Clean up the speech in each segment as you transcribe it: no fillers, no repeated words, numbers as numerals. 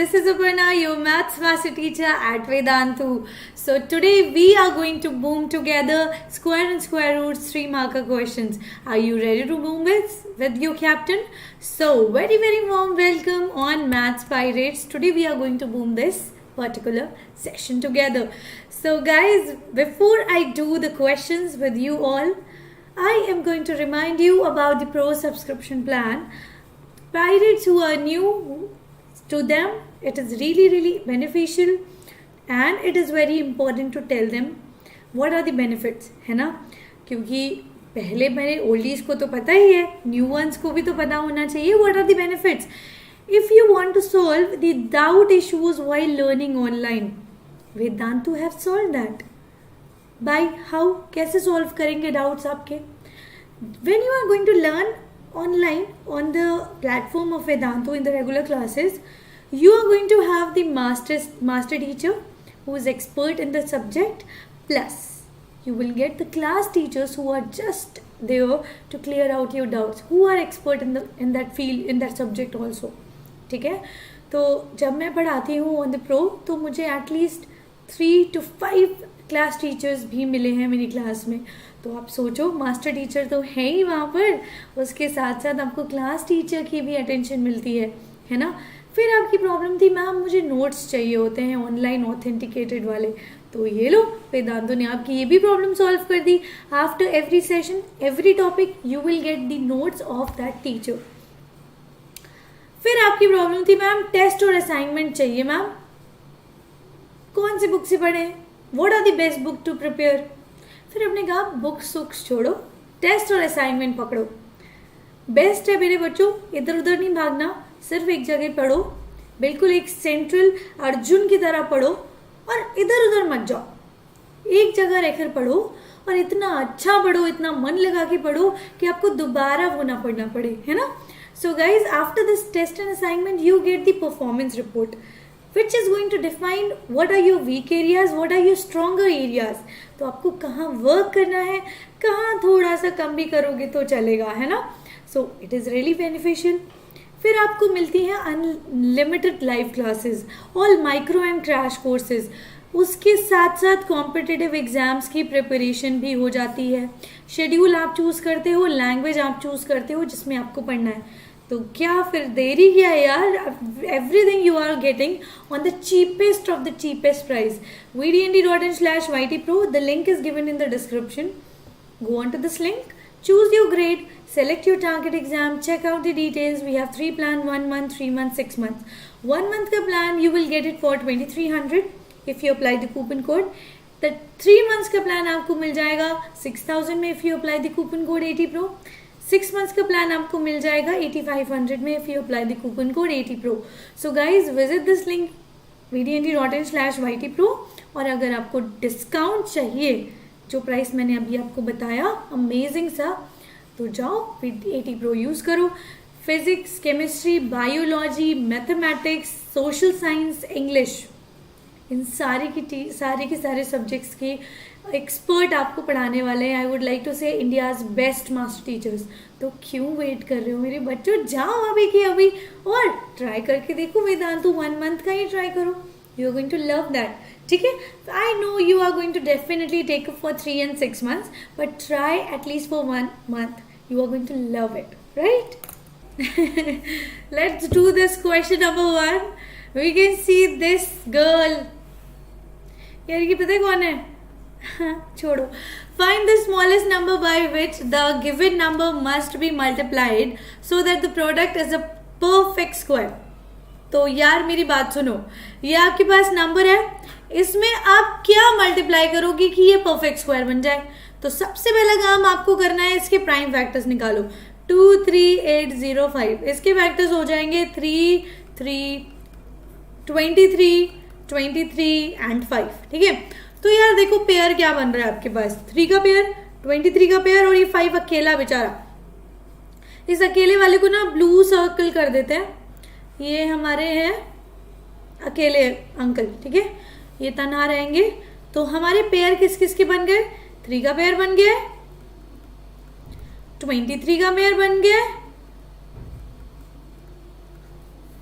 this is Aparna, your maths master teacher at Vedantu. So today we are going to boom together square and square roots 3-marker questions. Are you ready to boom with your captain? So very warm welcome on Maths Pirates. Today we are going to boom this particular session together. So guys, before I do the questions with you all, I am going to remind you about the pro subscription plan. Pirates who are new, to them it is really beneficial and it is very important to tell them what are the benefits, है ना? क्योंकि पहले मेरे oldies को तो पता ही है, new ones को भी तो पता होना चाहिए what are the benefits. If you want to solve the doubt issues while learning online, Vedantu have solved that. By how? कैसे solve करेंगे doubts आपके? When you are going to learn online on the platform of Vedantu in the regular classes, you are going to have the master teacher who is expert in the subject, plus you will get the class teachers who are just there to clear out your doubts, who are expert in that field, in that subject also. ठीक है? तो जब मैं पढ़ाती हूँ on the pro, तो मुझे at least 3 to 5 class teachers भी मिले हैं मेरी क्लास में. तो आप सोचो, मास्टर टीचर तो है ही वहाँ पर, उसके साथ साथ आपको क्लास टीचर की भी अटेंशन मिलती है ना. फिर आपकी प्रॉब्लम थी मैम मुझे नोट्स चाहिए होते हैं ऑनलाइन ऑथेंटिकेटेड वाले, तो ये लो वेदांतु ने आपकी ये भी प्रॉब्लम सॉल्व कर दी. After every session every topic you will get the notes of that teacher. फिर आपकी प्रॉब्लम थी मैम टेस्ट और असाइनमेंट चाहिए, मैम कौन सी बुक से पढ़ें, what are the best book to prepare. फिर हमने कहा बुक्स छोड़ो, टेस्ट और असाइनमेंट पकड़ो. बेस्ट है मेरे बच्चों, इधर उधर नहीं भागना, सिर्फ एक जगह पढ़ो, बिल्कुल एक सेंट्रल अर्जुन की तरह पढ़ो और इधर उधर मत जाओ. एक जगह रहकर पढ़ो और इतना अच्छा पढ़ो, इतना मन लगा के पढ़ो कि आपको दोबारा वो ना पढ़ना पड़े, है ना. So guys, after this test and assignment you get the performance report which is going to define what are your weak areas, what are your stronger areas. तो आपको कहाँ वर्क करना है, कहाँ थोड़ा सा कम भी करोगे तो चलेगा, है ना. So it is really beneficial. फिर आपको मिलती हैं unlimited live classes, all micro and crash courses. उसके साथ साथ कॉम्पिटिटिव एग्जाम्स की प्रिपरेशन भी हो जाती है. शेड्यूल आप चूज़ करते हो, लैंग्वेज आप चूज़ करते हो जिसमें आपको पढ़ना है. तो क्या फिर देरी क्या है यार, everything you are getting on the cheapest of the cheapest price. vdnd.in/ytpro, the link is given in the description. Go on to this link, choose your grade, select your target exam, check out the details. We have 3 plan, 1 month, 3 months, 6 months. 1 month का plan you will get it for 2300 if you apply the coupon code. The 3 months का plan आपको मिल जाएगा 6000 में if you apply the coupon code 80pro. 6 months का plan आपको मिल जाएगा 8500 में if you apply the coupon code 80pro. So guys, visit this link vdnd.in/ytpro. और अगर आपको डिस्काउंट चाहिए, जो प्राइस मैंने अभी आपको बताया अमेजिंग सा, तो जाओ 80pro यूज़ करो. Physics, chemistry, biology, mathematics, social science, English, इन सारे के सारे सब्जेक्ट्स के एक्सपर्ट आपको पढ़ाने वाले हैं. आई वुड लाइक टू से इंडियाज बेस्ट मास्टर टीचर्स. तो क्यों वेट कर रहे हो मेरे बच्चों, जाओ अभी की अभी और ट्राई करके देखो. वेदांतु 1 मंथ का ही ट्राई करो, you are going to love that. ठीक है, I know you are going to definitely take for 3 and 6 months, but try at least for 1 month. You are going to love it, right. Let's do this question number 1. We can see this girl. यार ये पता है कौन है? छोड़ो. Find the smallest number by which the given number must be multiplied so that the product is a perfect square. तो यार मेरी बात सुनो, ये आपके पास नंबर है, इसमें आप क्या मल्टीप्लाई करोगे कि ये परफेक्ट स्क्वायर बन जाए. तो सबसे पहला काम आपको करना है, इसके प्राइम फैक्टर्स निकालो. 2 3 8 0 5. इसके फैक्टर्स हो जाएंगे 3 3 23 23 एंड 5. ठीक है. तो यार देखो पेयर क्या बन रहा है आपके पास, 3 का पेयर, 23 का पेयर और ये 5 अकेला बेचारा. इस अकेले वाले को ना ब्लू सर्कल कर देते हैं. ये हमारे हैं अकेले अंकल, ठीक है, ये तन्हा रहेंगे. तो हमारे पेयर किस किस के बन गए? 3 का पेयर बन गया, 23 का पेयर बन गया.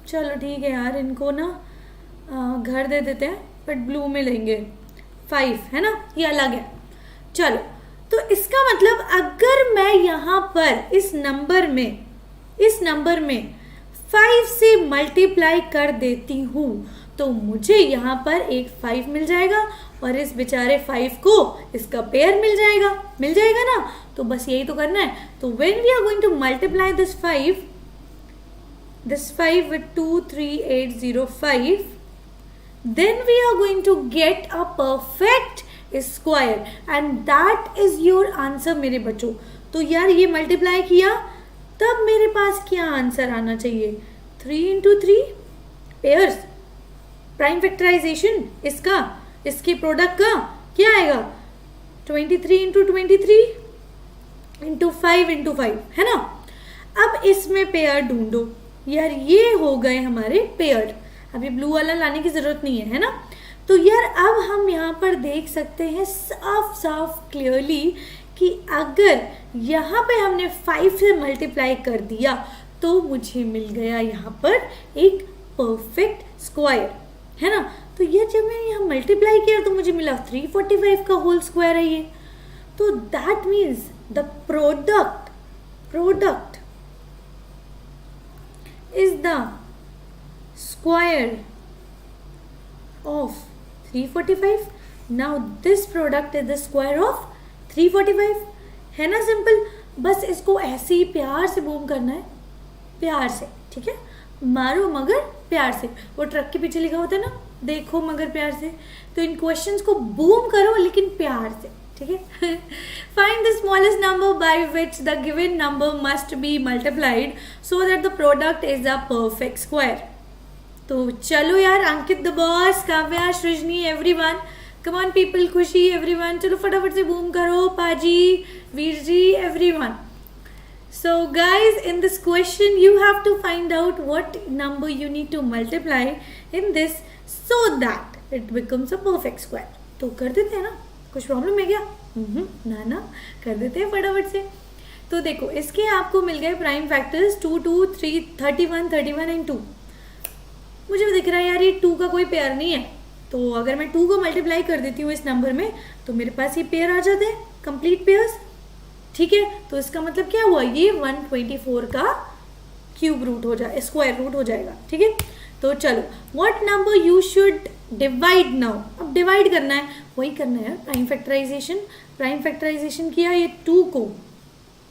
चलो ठीक है यार, इनको ना घर दे देते हैं बट ब्लू में लेंगे 5, है ना, ये अलग है। चलो, तो इसका मतलब अगर मैं यहाँ पर इस नंबर में 5 से मल्टीप्लाई कर देती हूँ तो मुझे यहाँ पर एक 5 मिल जाएगा और इस बेचारे 5 को इसका पेयर मिल जाएगा ना। तो बस यही तो करना है। तो when we are going to multiply this 5 with 23805, then we are going to get a perfect square and that is your answer मेरे बच्चों। तो यार ये मल्टीप्लाई किया तब मेरे पास क्या आंसर आना चाहिए, 3 into 3 पेयर्स, प्राइम फैक्टराइजेशन इसके प्रोडक्ट का क्या आएगा, 23 into 23 into 5 into 5, है ना। अब इसमें पेयर ढूंढो यार, ये हो गए हमारे पेयर। अभी ब्लू वाला लाने की जरूरत नहीं है ना। तो यार अब हम यहाँ पर देख सकते हैं साफ क्लियरली कि अगर यहाँ पे हमने 5 से मल्टीप्लाई कर दिया तो मुझे मिल गया यहाँ पर एक परफेक्ट स्क्वायर, है ना। तो ये जब मैंने यहाँ मल्टीप्लाई किया तो मुझे मिला 345 का होल स्क्वायर है ये। तो that means the product is the square of 345. Now this product is the square of 345, है ना। सिंपल, बस इसको ऐसे ही प्यार से बूम करना है, प्यार से, ठीक है। मारो मगर प्यार से, वो ट्रक के पीछे लिखा होता है ना, देखो मगर प्यार से। तो इन क्वेश्चंस को बूम करो लेकिन प्यार से, ठीक है। Find the smallest number by which the given number must be multiplied so that the product is a perfect square. तो चलो यार, Ankit the boss, Kavya, Srijani, everyone, come on people, Khushi, everyone, चलो फटाफट से बूम करो, पाजी, वीर जी, everyone. So guys, in this question you have to find out what number you need to multiply in this so that it becomes a perfect square. तो कर देते हैं ना, कुछ प्रॉब्लम है क्या? ना कर देते हैं फटाफट से। तो देखो, इसके आपको मिल गए प्राइम फैक्टर्स 2, 2, 3, 31 एंड 2। मुझे दिख रहा है यार ये 2 का कोई पेयर नहीं है, तो अगर मैं 2 को मल्टीप्लाई कर देती हूँ इस नंबर में तो मेरे पास ये पेयर आ जाते हैं, कंप्लीट पेयर्स, ठीक है। तो इसका मतलब क्या हुआ, ये 124 का क्यूब रूट हो जाए, स्क्वायर रूट हो जाएगा, ठीक है। तो चलो, what number you should divide now. अब डिवाइड करना है, वही करना है प्राइम फैक्टराइजेशन किया, ये 2 को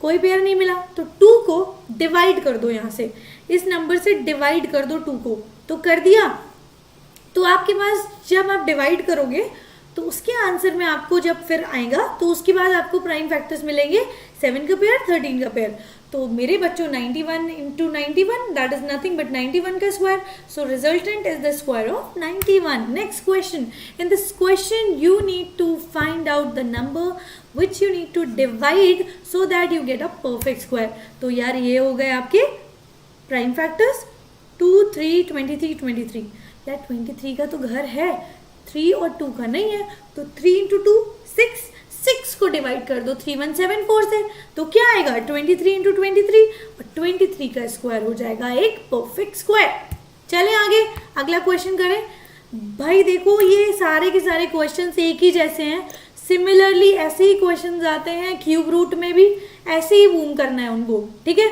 कोई पेयर नहीं मिला तो 2 को डिवाइड कर दो, यहाँ से इस नंबर से डिवाइड कर दो 2 को। तो कर दिया, तो आपके पास जब आप डिवाइड करोगे तो उसके आंसर में आपको जब फिर आएगा तो उसके बाद आपको प्राइम फैक्टर्स मिलेंगे 7 का पेयर, 13 का पेयर। तो मेरे बच्चों 91 into 91 that is nothing but 91 का square, so resultant is the square of 91. Next question. In this question you need to find out the number which you need to divide so that you get a perfect square. तो यार ये हो गए आपके prime factors 2, 3, 23, 23। यार 23 का तो घर है, 3 और 2 का नहीं है, तो 3 into 2 6 को डिवाइड कर दो 3174 से, तो क्या आएगा 23 into 23 और 23 का स्क्वायर हो जाएगा एक परफेक्ट स्क्वायर। चले आगे, अगला क्वेश्चन करें। भाई देखो, ये सारे के सारे क्वेश्चंस एक ही जैसे हैं, सिमिलरली ऐसे ही क्वेश्चंस आते हैं क्यूब रूट में भी, ऐसे ही बूम करना है उनको, ठीक है।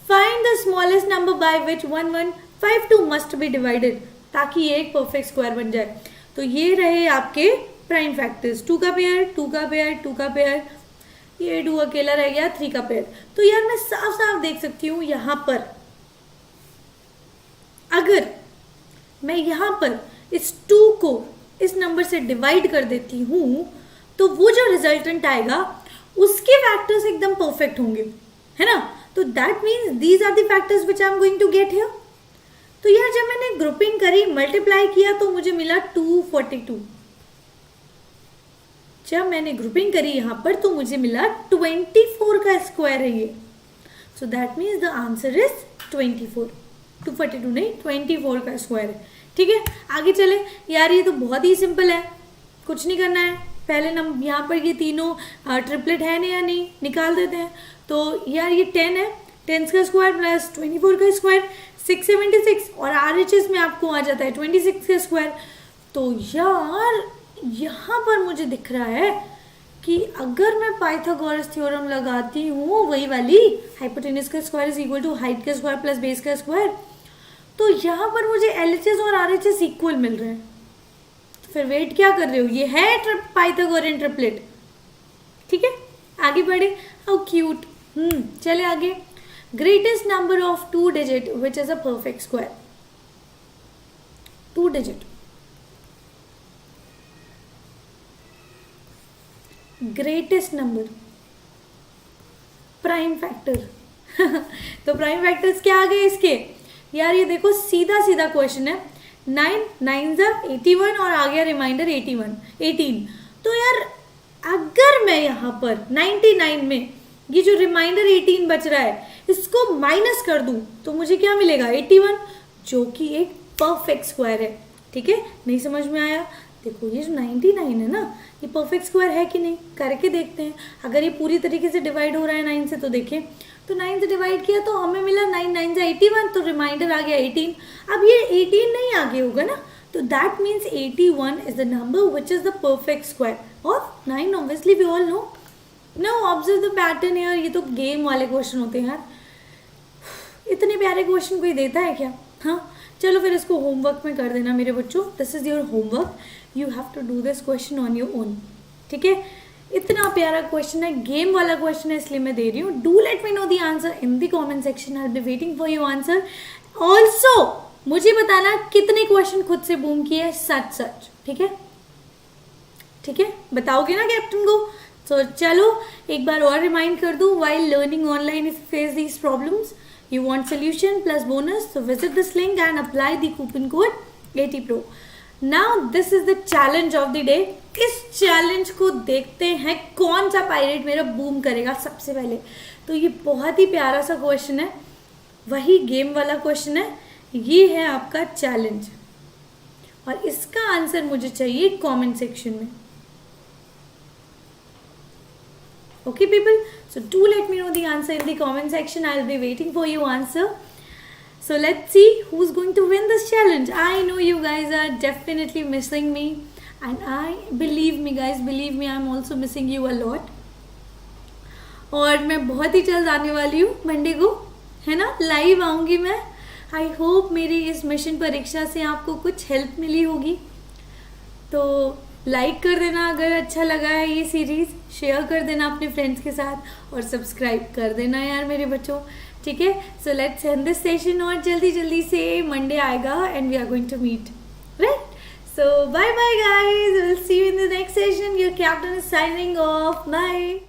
Find the smallest number by which 1152 must be divided, ताकि ये एक परफेक्ट स्क्वायर बन जाए। तो ये रहे आपके प्राइम फैक्टर्स, 2 का पेयर, 2 का पेयर, 2 का पेयर, ये 2 अकेला रह गया, 3 का पेयर। तो यार मैं साफ देख सकती हूँ यहाँ पर, अगर मैं यहाँ पर इस 2 को इस नंबर से डिवाइड कर देती हूँ तो वो जो रिजल्टेंट आएगा उसके फैक्टर्स एकदम परफेक्ट होंगे, है ना। तो that means these are the factors which I am going to get here. तो यार जब मैंने ग्रुपिंग करी, मल्टीप्लाई किया तो मुझे मिला 242। जब मैंने ग्रुपिंग करी यहाँ पर तो मुझे मिला 24 का स्क्वायर है ये। So that means the answer is 24, 242 नहीं, 24 का स्क्वायर है, ठीक है। आगे चले यार, ये तो बहुत ही सिंपल है, कुछ नहीं करना है। पहले नंबर यहाँ पर ये तीनों ट्रिपलेट है या नहीं, निकाल देते हैं। तो यार ये 10 है, 10 का स्क्वायर प्लस 24 का स्क्वायर, 676 और RHS में आपको आ जाता है 26 का स्क्वायर। तो यार यहाँ पर मुझे दिख रहा है कि अगर मैं पाइथागोरस थ्योरम लगाती हूँ वही वाली, हाइपोटेनस का square is equal to height का स्क्वायर प्लस बेस का स्क्वायर, तो यहाँ पर मुझे LHS और RHS इक्वल मिल रहे हैं। तो फिर वेट क्या कर रहे हो, ये है पाइथागोरियन ट्रिपलेट। ठीक है, आगे बढ़े। How cute. चले आगे। Greatest number of 2 digit which is a perfect square. 2 digit greatest number, prime factor. तो प्राइम फैक्टर्स क्या आ गए इसके यार, ये देखो सीधा सीधा क्वेश्चन है। 9 9 81 और आ गया रिमाइंडर 18। तो यार अगर मैं यहाँ पर 99 में ये जो रिमाइंडर 18 बच रहा है इसको माइनस कर दूं तो मुझे क्या मिलेगा, 81, जो कि एक परफेक्ट स्क्वायर है। ठीक है, नहीं समझ में आया, देखो ये जो 99 है ना, ये परफेक्ट स्क्वायर है कि नहीं, करके देखते हैं। अगर ये पूरी तरीके से डिवाइड हो रहा है 9 से, तो देखें तो 9 से डिवाइड किया तो हमें मिला 9 9 से 81, तो रिमाइंडर आ गया 18। अब ये 18 नहीं आगे होगा ना, तो that means 81 is the number which is the perfect square of 9। Obviously we all know. Now observe the pattern यार, ये तो गेम वाले क्वेश्चन होते हैं यार, इतने प्यारे क्वेश्चन कोई देता है क्या। हाँ चलो फिर इसको होमवर्क में कर देना मेरे बच्चों, this is your homework, you have to do this question on your own. ठीक है, इतना प्यारा क्वेश्चन है, गेम वाला क्वेश्चन है, इसलिए मैं दे रही हूँ। Do let me know the answer in the comment section, I will be waiting for your answer. Also मुझे बताना कितने क्वेश्चन खुद से बूम किए सच सच। ठीक है, ठीक है, बताओगे ना कैप्टन को। तो चलो एक बार और रिमाइंड कर दूं, while learning online if you face these problems you want solution plus bonus, so visit this link and apply the coupon code ATPro. Now this is the challenge of the day. इस challenge को देखते हैं कौन सा pirate मेरा boom करेगा सबसे पहले। तो ये बहुत ही प्यारा सा क्वेश्चन है, वही गेम वाला क्वेश्चन है, ये है आपका चैलेंज और इसका आंसर मुझे चाहिए कमेंट सेक्शन में। Okay people, so do let me know the answer in the comment section, I'll be waiting for your answer. So let's see who's going to win this challenge. I know you guys are definitely missing me and I believe me guys, believe me, I'm also missing you a lot. और मैं बहुत ही जल्द आने वाली हूँ Monday को, है ना, लाइव आऊँगी मैं। आई होप मेरी इस मिशन परीक्षा से आपको कुछ हेल्प मिली होगी। तो लाइक कर देना अगर अच्छा लगा है ये सीरीज़, शेयर कर देना अपने फ्रेंड्स के साथ और सब्सक्राइब कर देना यार मेरे बच्चों। ठीक है, so let's end this session और जल्दी जल्दी से मंडे आएगा and we are going to meet, right. So bye bye guys, will see you in the next session. Your captain is signing off, bye.